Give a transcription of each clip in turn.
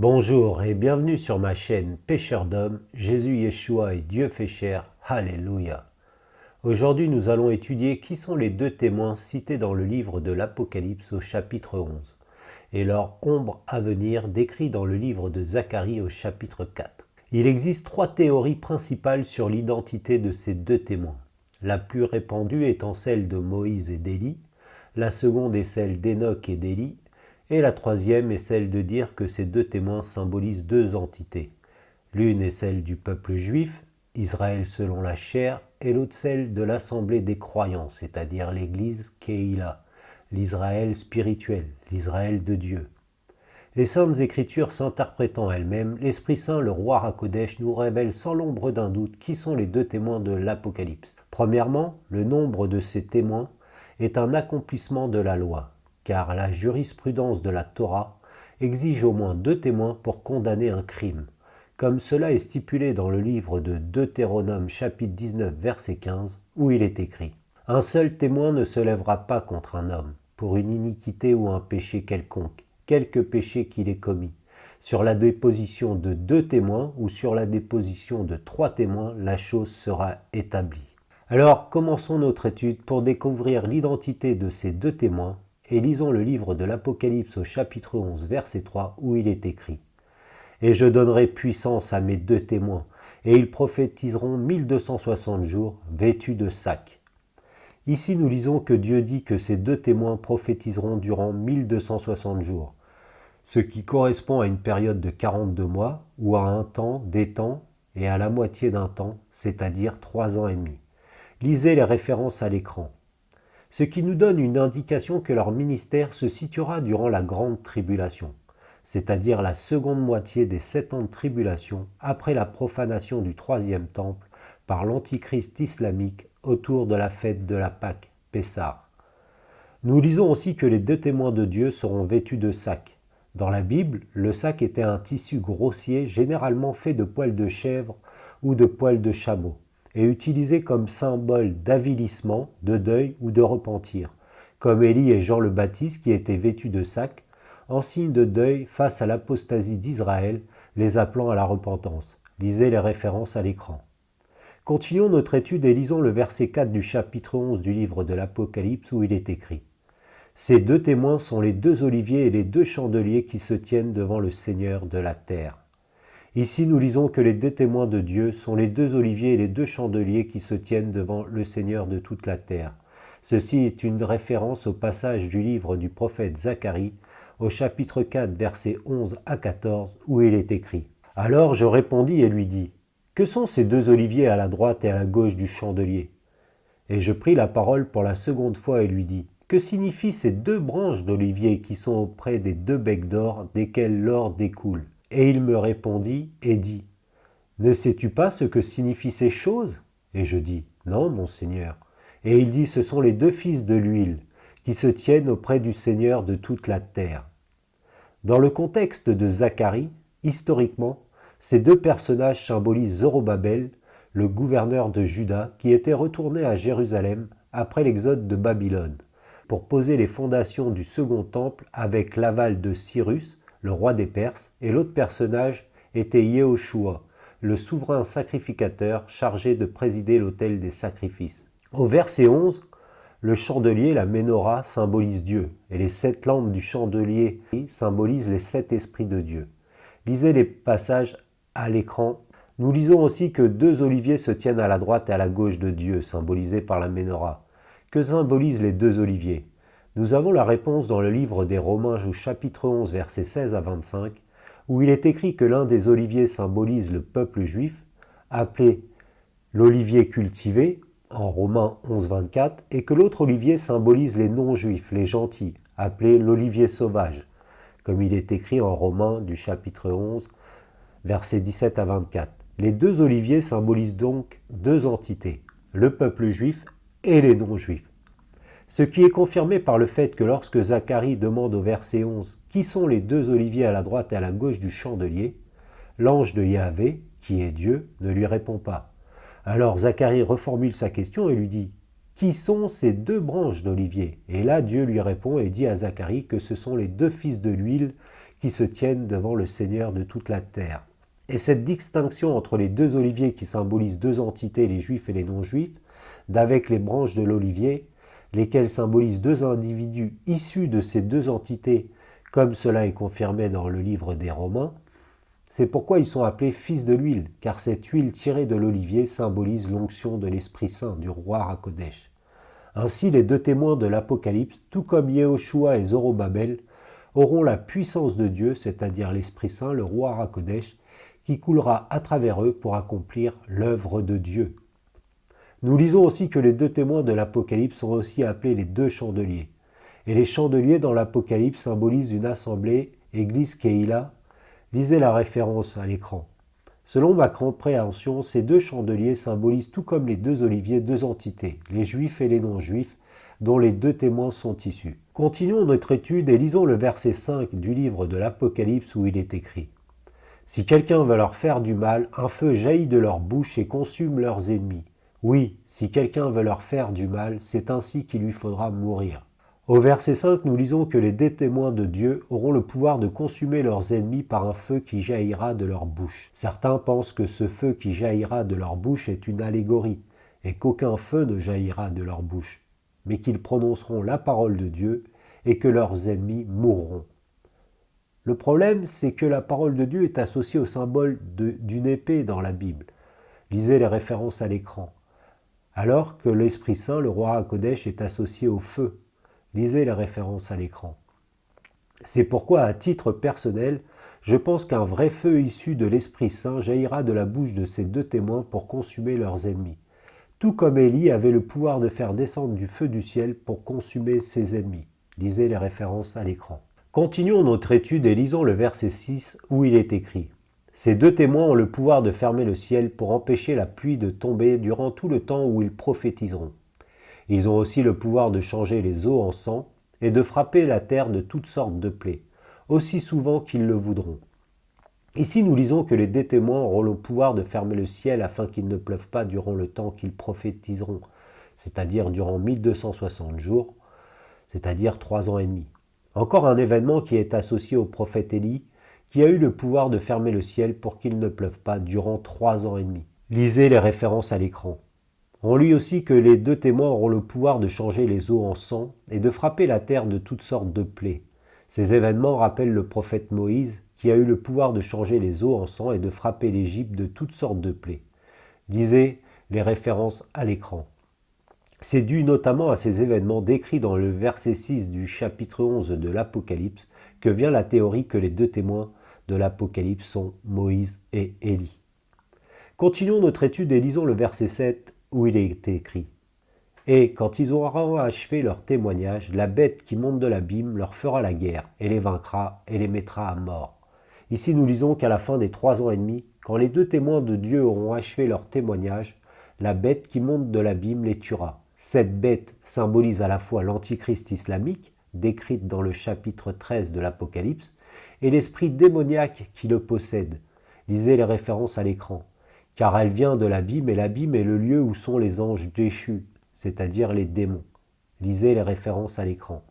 Bonjour et bienvenue sur ma chaîne Pêcheur d'hommes, Jésus Yeshua est Dieu fait chair, Alléluia. Aujourd'hui nous allons étudier qui sont les deux témoins cités dans le livre de l'Apocalypse au chapitre 11 et leur ombre à venir décrit dans le livre de Zacharie au chapitre 4. Il existe trois théories principales sur l'identité de ces deux témoins. La plus répandue étant celle de Moïse et d'Élie, la seconde est celle d'Enoch et d'Élie, et la troisième est celle de dire que ces deux témoins symbolisent deux entités. L'une est celle du peuple juif, Israël selon la chair, et l'autre celle de l'assemblée des croyants, c'est-à-dire l'église Keïla, l'Israël spirituel, l'Israël de Dieu. Les saintes écritures s'interprétant elles-mêmes, l'Esprit Saint, le roi Hakodesh, nous révèle sans l'ombre d'un doute qui sont les deux témoins de l'Apocalypse. Premièrement, le nombre de ces témoins est un accomplissement de la loi, car la jurisprudence de la Torah exige au moins deux témoins pour condamner un crime, comme cela est stipulé dans le livre de Deutéronome chapitre 19 verset 15, où il est écrit « Un seul témoin ne se lèvera pas contre un homme, pour une iniquité ou un péché quelconque, quelque péché qu'il ait commis. Sur la déposition de deux témoins ou sur la déposition de trois témoins, la chose sera établie. » Alors, commençons notre étude pour découvrir l'identité de ces deux témoins et lisons le livre de l'Apocalypse au chapitre 11, verset 3, où il est écrit « Et je donnerai puissance à mes deux témoins, et ils prophétiseront 1260 jours, vêtus de sacs. » Ici, nous lisons que Dieu dit que ces deux témoins prophétiseront durant 1260 jours, ce qui correspond à une période de 42 mois, ou à un temps, des temps, et à la moitié d'un temps, c'est-à-dire 3 ans et demi. Lisez les références à l'écran. Ce qui nous donne une indication que leur ministère se situera durant la grande tribulation, c'est-à-dire la seconde moitié des 7 ans de tribulation après la profanation du troisième temple par l'antichrist islamique autour de la fête de la Pâque, Pessah. Nous lisons aussi que les deux témoins de Dieu seront vêtus de sacs. Dans la Bible, le sac était un tissu grossier généralement fait de poils de chèvre ou de poils de chameau, et utilisé comme symbole d'avilissement, de deuil ou de repentir, comme Élie et Jean le Baptiste qui étaient vêtus de sacs, en signe de deuil face à l'apostasie d'Israël, les appelant à la repentance. Lisez les références à l'écran. Continuons notre étude et lisons le verset 4 du chapitre 11 du livre de l'Apocalypse où il est écrit « Ces deux témoins sont les deux oliviers et les deux chandeliers qui se tiennent devant le Seigneur de la terre. » Ici, nous lisons que les deux témoins de Dieu sont les deux oliviers et les deux chandeliers qui se tiennent devant le Seigneur de toute la terre. Ceci est une référence au passage du livre du prophète Zacharie, au chapitre 4, versets 11 à 14, où il est écrit « Alors je répondis et lui dis, « Que sont ces deux oliviers à la droite et à la gauche du chandelier ?» Et je pris la parole pour la seconde fois et lui dis, « Que signifient ces deux branches d'olivier qui sont auprès des deux becs d'or desquels l'or découle ?» Et il me répondit et dit, « Ne sais-tu pas ce que signifient ces choses ?» Et je dis, « Non, mon Seigneur. » Et il dit, « Ce sont les deux fils de l'huile, qui se tiennent auprès du Seigneur de toute la terre. » Dans le contexte de Zacharie, historiquement, ces deux personnages symbolisent Zorobabel, le gouverneur de Juda, qui était retourné à Jérusalem après l'exode de Babylone, pour poser les fondations du second temple avec l'aval de Cyrus, le roi des Perses, et l'autre personnage était Yehoshua, le souverain sacrificateur chargé de présider l'autel des sacrifices. Au verset 11, le chandelier, la ménorah, symbolise Dieu, et les 7 lampes du chandelier symbolisent les 7 esprits de Dieu. Lisez les passages à l'écran. Nous lisons aussi que deux oliviers se tiennent à la droite et à la gauche de Dieu, symbolisés par la ménorah. Que symbolisent les deux oliviers ? Nous avons la réponse dans le livre des Romains au chapitre 11, versets 16 à 25, où il est écrit que l'un des oliviers symbolise le peuple juif, appelé l'olivier cultivé, en Romains 11, 24, et que l'autre olivier symbolise les non-juifs, les gentils, appelés l'olivier sauvage, comme il est écrit en Romains du chapitre 11, versets 17 à 24. Les deux oliviers symbolisent donc deux entités, le peuple juif et les non-juifs. Ce qui est confirmé par le fait que lorsque Zacharie demande au verset 11 « Qui sont les deux oliviers à la droite et à la gauche du chandelier ?» l'ange de Yahvé, qui est Dieu, ne lui répond pas. Alors Zacharie reformule sa question et lui dit « Qui sont ces deux branches d'olivier ?» Et là Dieu lui répond et dit à Zacharie que ce sont les deux fils de l'huile qui se tiennent devant le Seigneur de toute la terre. Et cette distinction entre les deux oliviers qui symbolisent deux entités, les juifs et les non-juifs, d'avec les branches de l'olivier, lesquelles symbolisent deux individus issus de ces deux entités, comme cela est confirmé dans le livre des Romains, c'est pourquoi ils sont appelés fils de l'huile, car cette huile tirée de l'olivier symbolise l'onction de l'Esprit Saint du roi Hakodesh. Ainsi, les deux témoins de l'Apocalypse, tout comme Yehoshua et Zorobabel, auront la puissance de Dieu, c'est-à-dire l'Esprit Saint, le roi Hakodesh, qui coulera à travers eux pour accomplir l'œuvre de Dieu. Nous lisons aussi que les deux témoins de l'Apocalypse sont aussi appelés les deux chandeliers. Et les chandeliers dans l'Apocalypse symbolisent une assemblée, église Keïla. Lisez la référence à l'écran. Selon ma compréhension, ces deux chandeliers symbolisent tout comme les deux oliviers deux entités, les juifs et les non-juifs, dont les deux témoins sont issus. Continuons notre étude et lisons le verset 5 du livre de l'Apocalypse où il est écrit « Si quelqu'un veut leur faire du mal, un feu jaillit de leur bouche et consume leurs ennemis. Oui, si quelqu'un veut leur faire du mal, c'est ainsi qu'il lui faudra mourir. » Au verset 5, nous lisons que les deux témoins de Dieu auront le pouvoir de consumer leurs ennemis par un feu qui jaillira de leur bouche. Certains pensent que ce feu qui jaillira de leur bouche est une allégorie, et qu'aucun feu ne jaillira de leur bouche, mais qu'ils prononceront la parole de Dieu et que leurs ennemis mourront. Le problème, c'est que la parole de Dieu est associée au symbole d'une épée dans la Bible. Lisez les références à l'écran. Alors que l'Esprit Saint, le roi Hakodesh, est associé au feu. Lisez les références à l'écran. C'est pourquoi, à titre personnel, je pense qu'un vrai feu issu de l'Esprit Saint jaillira de la bouche de ces deux témoins pour consumer leurs ennemis. Tout comme Élie avait le pouvoir de faire descendre du feu du ciel pour consumer ses ennemis. Lisez les références à l'écran. Continuons notre étude et lisons le verset 6 où il est écrit « Ces deux témoins ont le pouvoir de fermer le ciel pour empêcher la pluie de tomber durant tout le temps où ils prophétiseront. Ils ont aussi le pouvoir de changer les eaux en sang et de frapper la terre de toutes sortes de plaies, aussi souvent qu'ils le voudront. » Ici, nous lisons que les deux témoins auront le pouvoir de fermer le ciel afin qu'il ne pleuve pas durant le temps qu'ils prophétiseront, c'est-à-dire durant 1260 jours, c'est-à-dire 3 ans et demi. Encore un événement qui est associé au prophète Élie, qui a eu le pouvoir de fermer le ciel pour qu'il ne pleuve pas durant 3 ans et demi. Lisez les références à l'écran. On lit aussi que les deux témoins auront le pouvoir de changer les eaux en sang et de frapper la terre de toutes sortes de plaies. Ces événements rappellent le prophète Moïse qui a eu le pouvoir de changer les eaux en sang et de frapper l'Égypte de toutes sortes de plaies. Lisez les références à l'écran. C'est dû notamment à ces événements décrits dans le verset 6 du chapitre 11 de l'Apocalypse que vient la théorie que les deux témoins de l'Apocalypse sont Moïse et Élie. Continuons notre étude et lisons le verset 7 où il est écrit « Et quand ils auront achevé leur témoignage, la bête qui monte de l'abîme leur fera la guerre, et les vaincra, et les mettra à mort. » Ici nous lisons qu'à la fin des 3 ans et demi, quand les deux témoins de Dieu auront achevé leur témoignage, la bête qui monte de l'abîme les tuera. Cette bête symbolise à la fois l'antichrist islamique, décrite dans le chapitre 13 de l'Apocalypse, et l'esprit démoniaque qui le possède. Lisez les références à l'écran. Car elle vient de l'abîme, et l'abîme est le lieu où sont les anges déchus, c'est-à-dire les démons. Lisez les références à l'écran.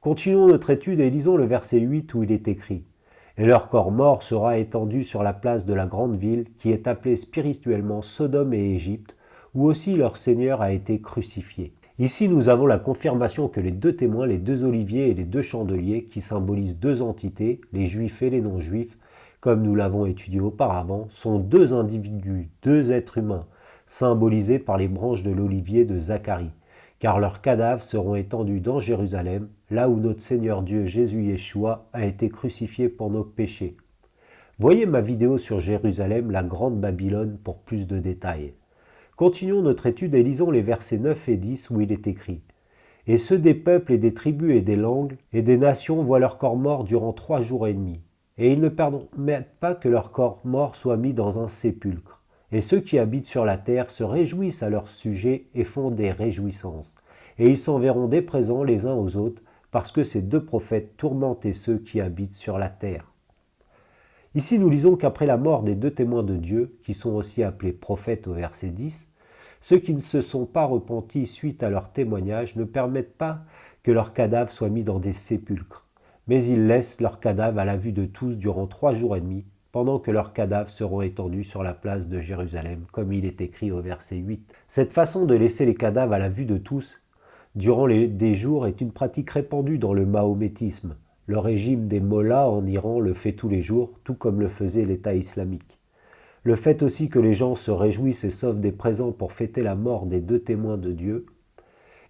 Continuons notre étude et lisons le verset 8 où il est écrit « Et leur corps mort sera étendu sur la place de la grande ville, qui est appelée spirituellement Sodome et Égypte, où aussi leur Seigneur a été crucifié. » Ici, nous avons la confirmation que les deux témoins, les deux oliviers et les deux chandeliers, qui symbolisent deux entités, les juifs et les non-juifs, comme nous l'avons étudié auparavant, sont deux individus, deux êtres humains, symbolisés par les branches de l'olivier de Zacharie, car leurs cadavres seront étendus dans Jérusalem, là où notre Seigneur Dieu Jésus Yeshua a été crucifié pour nos péchés. Voyez ma vidéo sur Jérusalem, la grande Babylone, pour plus de détails. Continuons notre étude et lisons les versets 9 et 10 où il est écrit « Et ceux des peuples et des tribus et des langues et des nations voient leur corps mort durant 3 jours et demi. Et ils ne permettent pas que leur corps mort soit mis dans un sépulcre. Et ceux qui habitent sur la terre se réjouissent à leur sujet et font des réjouissances. Et ils s'enverront des présents les uns aux autres, parce que ces deux prophètes tourmentaient ceux qui habitent sur la terre. » Ici, nous lisons qu'après la mort des deux témoins de Dieu, qui sont aussi appelés prophètes au verset 10, ceux qui ne se sont pas repentis suite à leur témoignage ne permettent pas que leurs cadavres soient mis dans des sépulcres, Mais ils laissent leurs cadavres à la vue de tous durant 3 jours et demi, pendant que leurs cadavres seront étendus sur la place de Jérusalem, comme il est écrit au verset 8. Cette façon de laisser les cadavres à la vue de tous durant des jours est une pratique répandue dans le mahométisme. Le régime des mollahs en Iran le fait tous les jours, tout comme le faisait l'État islamique. Le fait aussi que les gens se réjouissent et s'offrent des présents pour fêter la mort des 2 témoins de Dieu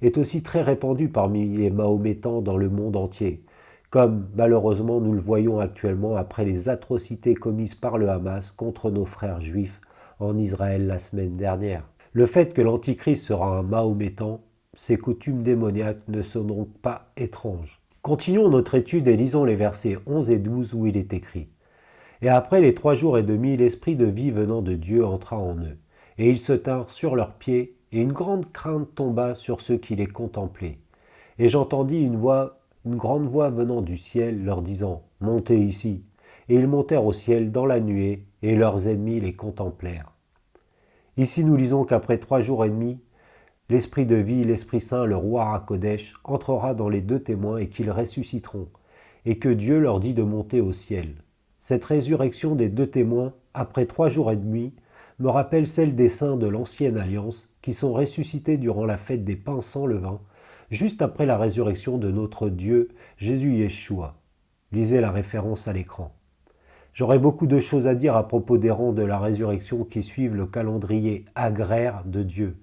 est aussi très répandu parmi les Mahométans dans le monde entier, comme malheureusement nous le voyons actuellement après les atrocités commises par le Hamas contre nos frères juifs en Israël la semaine dernière. Le fait que l'Antichrist sera un Mahométan, ces coutumes démoniaques ne sont donc pas étranges. Continuons notre étude et lisons les versets 11 et 12 où il est écrit « Et après les 3 jours et demi, l'esprit de vie venant de Dieu entra en eux, et ils se tinrent sur leurs pieds, et une grande crainte tomba sur ceux qui les contemplaient. Et j'entendis une grande voix venant du ciel, leur disant « Montez ici ». Et ils montèrent au ciel dans la nuée, et leurs ennemis les contemplèrent. Ici nous lisons qu'après 3 jours et demi, l'Esprit de vie, l'Esprit Saint, le roi HaKodesh, entrera dans les 2 témoins et qu'ils ressusciteront, et que Dieu leur dit de monter au ciel. Cette résurrection des 2 témoins, après 3 jours et demi, me rappelle celle des saints de l'Ancienne Alliance, qui sont ressuscités durant la fête des pains sans levain, juste après la résurrection de notre Dieu, Jésus Yeshua. Lisez la référence à l'écran. J'aurais beaucoup de choses à dire à propos des rangs de la résurrection qui suivent le calendrier agraire de Dieu,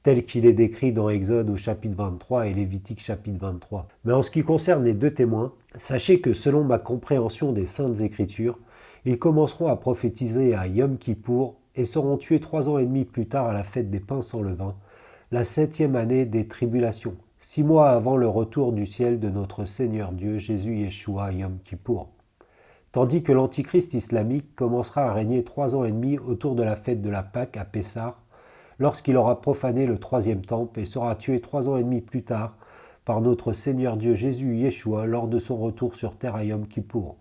tel qu'il est décrit dans Exode au chapitre 23 et Lévitique chapitre 23. Mais en ce qui concerne les 2 témoins, sachez que selon ma compréhension des Saintes Écritures, ils commenceront à prophétiser à Yom Kippour et seront tués 3 ans et demi plus tard à la fête des pains sans levain, la 7e année des tribulations, 6 mois avant le retour du ciel de notre Seigneur Dieu Jésus Yeshua à Yom Kippour. Tandis que l'Antichrist islamique commencera à régner 3 ans et demi autour de la fête de la Pâque à Pessah, lorsqu'il aura profané le 3e temple et sera tué 3 ans et demi plus tard par notre Seigneur Dieu Jésus Yeshua lors de son retour sur terre à Yom Kippour.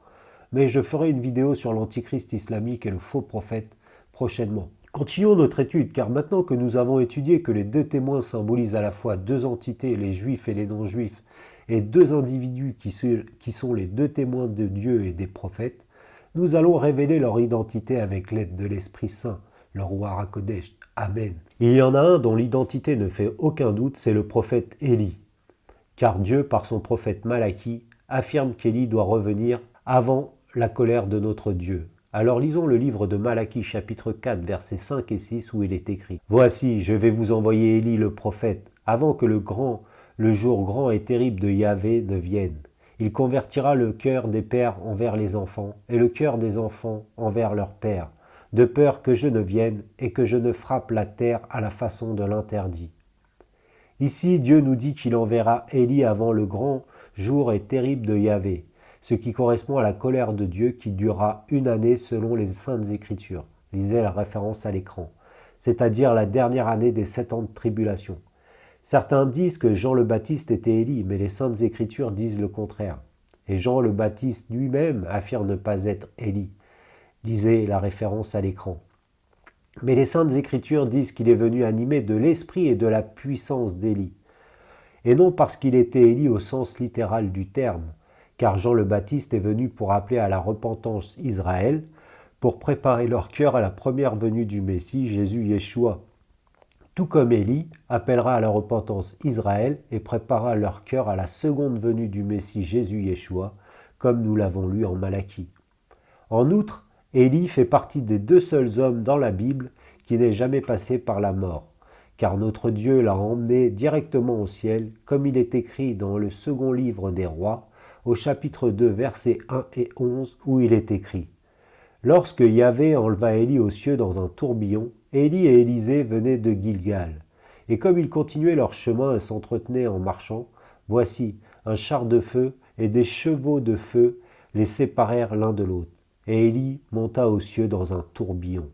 Mais je ferai une vidéo sur l'Antichrist islamique et le faux prophète prochainement. Continuons notre étude, car maintenant que nous avons étudié que les 2 témoins symbolisent à la fois 2 entités, les juifs et les non-juifs, et 2 individus qui sont les 2 témoins de Dieu et des prophètes, nous allons révéler leur identité avec l'aide de l'Esprit Saint, le roi HaKodesh. Amen. Il y en a un dont l'identité ne fait aucun doute, c'est le prophète Élie. Car Dieu, par son prophète Malachie, affirme qu'Élie doit revenir avant la colère de notre Dieu. Alors lisons le livre de Malachie chapitre 4 versets 5 et 6 où il est écrit « Voici, je vais vous envoyer Élie le prophète, avant que le jour grand et terrible de Yahvé ne vienne. Il convertira le cœur des pères envers les enfants et le cœur des enfants envers leurs pères, de peur que je ne vienne et que je ne frappe la terre à la façon de l'interdit. » Ici, Dieu nous dit qu'il enverra Élie avant le grand jour et terrible de Yahvé, ce qui correspond à la colère de Dieu qui durera 1 année selon les Saintes Écritures. Lisez la référence à l'écran, c'est-à-dire la dernière année des 7 ans de tribulation. Certains disent que Jean le Baptiste était Élie, mais les Saintes Écritures disent le contraire. Et Jean le Baptiste lui-même affirme ne pas être Élie. Lisez la référence à l'écran. Mais les Saintes Écritures disent qu'il est venu animé de l'esprit et de la puissance d'Élie. Et non parce qu'il était Élie au sens littéral du terme, car Jean le Baptiste est venu pour appeler à la repentance Israël, pour préparer leur cœur à la première venue du Messie, Jésus Yeshua. Tout comme Élie appellera à la repentance Israël et préparera leur cœur à la seconde venue du Messie, Jésus Yeshua, comme nous l'avons lu en Malachie. En outre, Élie fait partie des 2 seuls hommes dans la Bible qui n'aient jamais passé par la mort, car notre Dieu l'a emmené directement au ciel, comme il est écrit dans le second livre des rois, au chapitre 2, versets 1 et 11, où il est écrit « Lorsque Yahvé enleva Élie aux cieux dans un tourbillon, Élie et Élisée venaient de Gilgal. Et comme ils continuaient leur chemin et s'entretenaient en marchant, voici, un char de feu et des chevaux de feu les séparèrent l'un de l'autre. Et Élie monta aux cieux dans un tourbillon.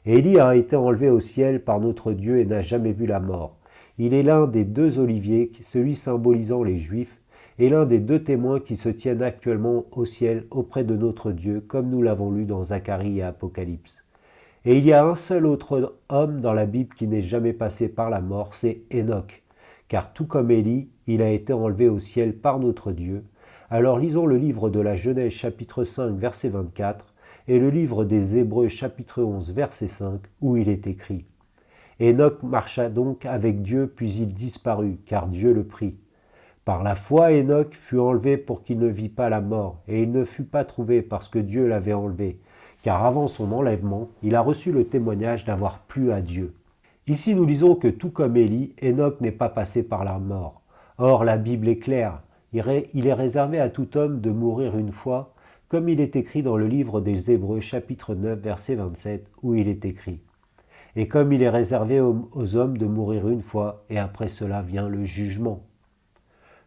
Élie a été enlevé au ciel par notre Dieu et n'a jamais vu la mort. Il est l'un des 2 oliviers, celui symbolisant les Juifs, et l'un des 2 témoins qui se tiennent actuellement au ciel auprès de notre Dieu, comme nous l'avons lu dans Zacharie et Apocalypse. Et il y a un seul autre homme dans la Bible qui n'est jamais passé par la mort, c'est Enoch. Car tout comme Élie, il a été enlevé au ciel par notre Dieu, Alors lisons le livre de la Genèse chapitre 5 verset 24 et le livre des Hébreux chapitre 11 verset 5 où il est écrit « Enoch marcha donc avec Dieu puis il disparut car Dieu le prit. Par la foi Enoch fut enlevé pour qu'il ne vît pas la mort et il ne fut pas trouvé parce que Dieu l'avait enlevé, car avant son enlèvement, il a reçu le témoignage d'avoir plu à Dieu. » Ici nous lisons que tout comme Élie, Enoch n'est pas passé par la mort. Or la Bible est claire, il est réservé à tout homme de mourir une fois, comme il est écrit dans le livre des Hébreux chapitre 9 verset 27 où il est écrit « Et comme il est réservé aux hommes de mourir une fois, et après cela vient le jugement. »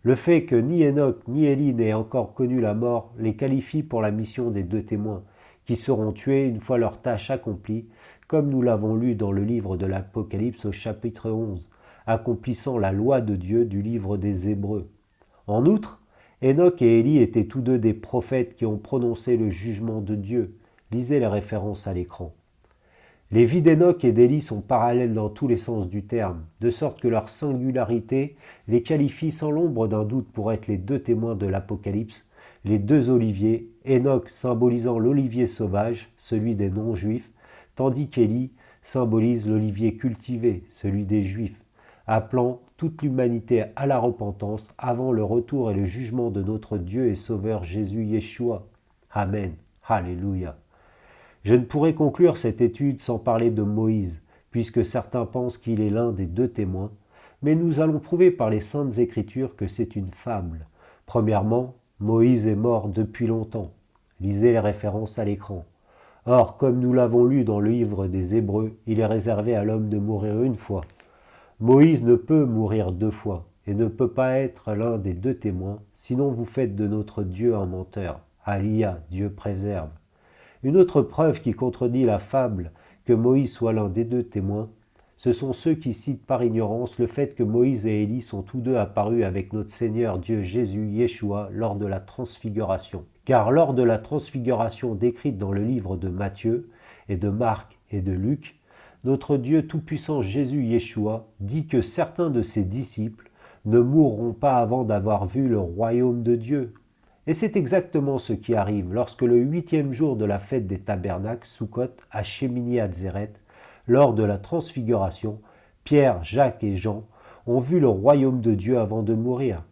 Le fait que ni Enoch ni Élie n'aient encore connu la mort les qualifie pour la mission des deux témoins, qui seront tués une fois leur tâche accomplie, comme nous l'avons lu dans le livre de l'Apocalypse au chapitre 11, accomplissant la loi de Dieu du livre des Hébreux. En outre, Enoch et Élie étaient tous deux des prophètes qui ont prononcé le jugement de Dieu. Lisez les références à l'écran. Les vies d'Enoch et d'Élie sont parallèles dans tous les sens du terme, de sorte que leur singularité les qualifie sans l'ombre d'un doute pour être les deux témoins de l'Apocalypse, les deux oliviers, Enoch symbolisant l'olivier sauvage, celui des non-juifs, tandis qu'Élie symbolise l'olivier cultivé, celui des juifs, appelant toute l'humanité à la repentance avant le retour et le jugement de notre Dieu et Sauveur Jésus Yeshua. Amen. Alléluia. Je ne pourrais conclure cette étude sans parler de Moïse, puisque certains pensent qu'il est l'un des deux témoins, mais nous allons prouver par les Saintes Écritures que c'est une fable. Premièrement, Moïse est mort depuis longtemps. Lisez les références à l'écran. Or, comme nous l'avons lu dans le livre des Hébreux, il est réservé à l'homme de mourir une fois. Moïse ne peut mourir deux fois et ne peut pas être l'un des deux témoins, sinon vous faites de notre Dieu un menteur. Aliyah, Dieu préserve. Une autre preuve qui contredit la fable que Moïse soit l'un des deux témoins, ce sont ceux qui citent par ignorance le fait que Moïse et Élie sont tous deux apparus avec notre Seigneur Dieu Jésus Yeshua lors de la transfiguration. Car lors de la transfiguration décrite dans le livre de Matthieu et de Marc et de Luc, notre Dieu tout-puissant Jésus Yeshua dit que certains de ses disciples ne mourront pas avant d'avoir vu le royaume de Dieu. Et c'est exactement ce qui arrive lorsque le 8e jour de la fête des tabernacles, Sukkot, à Shemini Atzeret, lors de la transfiguration, Pierre, Jacques et Jean ont vu le royaume de Dieu avant de mourir,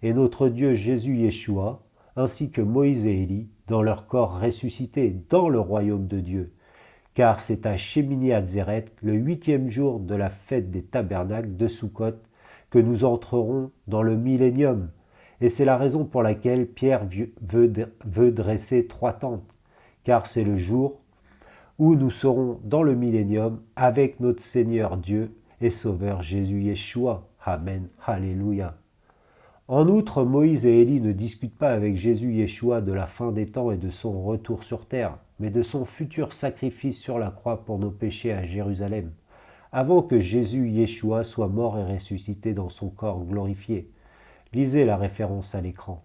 et notre Dieu Jésus Yeshua, ainsi que Moïse et Élie, dans leur corps ressuscité dans le royaume de Dieu. Car c'est à Shemini Atzeret, le 8e jour de la fête des tabernacles de Sukkot, que nous entrerons dans le millénium. Et c'est la raison pour laquelle Pierre veut dresser 3 tentes, car c'est le jour où nous serons dans le millénium avec notre Seigneur Dieu et Sauveur Jésus Yeshua. Amen. Alléluia. En outre, Moïse et Élie ne discutent pas avec Jésus Yeshua de la fin des temps et de son retour sur terre, mais de son futur sacrifice sur la croix pour nos péchés à Jérusalem, avant que Jésus Yeshua soit mort et ressuscité dans son corps glorifié. Lisez la référence à l'écran.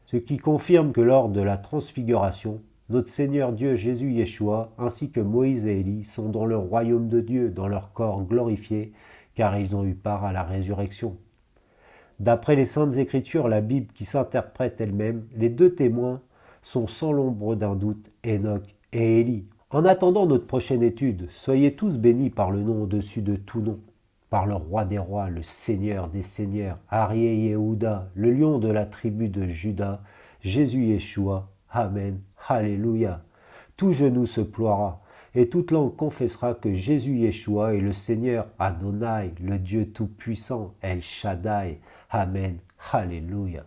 Ce qui confirme que lors de la transfiguration, notre Seigneur Dieu Jésus Yeshua, ainsi que Moïse et Élie, sont dans le royaume de Dieu, dans leur corps glorifié, car ils ont eu part à la résurrection. D'après les Saintes Écritures, la Bible qui s'interprète elle-même, les deux témoins sont sans l'ombre d'un doute Enoch et Élie. En attendant notre prochaine étude, soyez tous bénis par le nom au-dessus de tout nom, par le roi des rois, le seigneur des seigneurs, Aryeh Yehuda, le lion de la tribu de Juda, Jésus Yeshua. Amen. Alléluia. Tout genou se ploiera et toute langue confessera que Jésus Yeshua est le Seigneur Adonai, le Dieu tout-puissant, El Shaddai. Amen. Alléluia.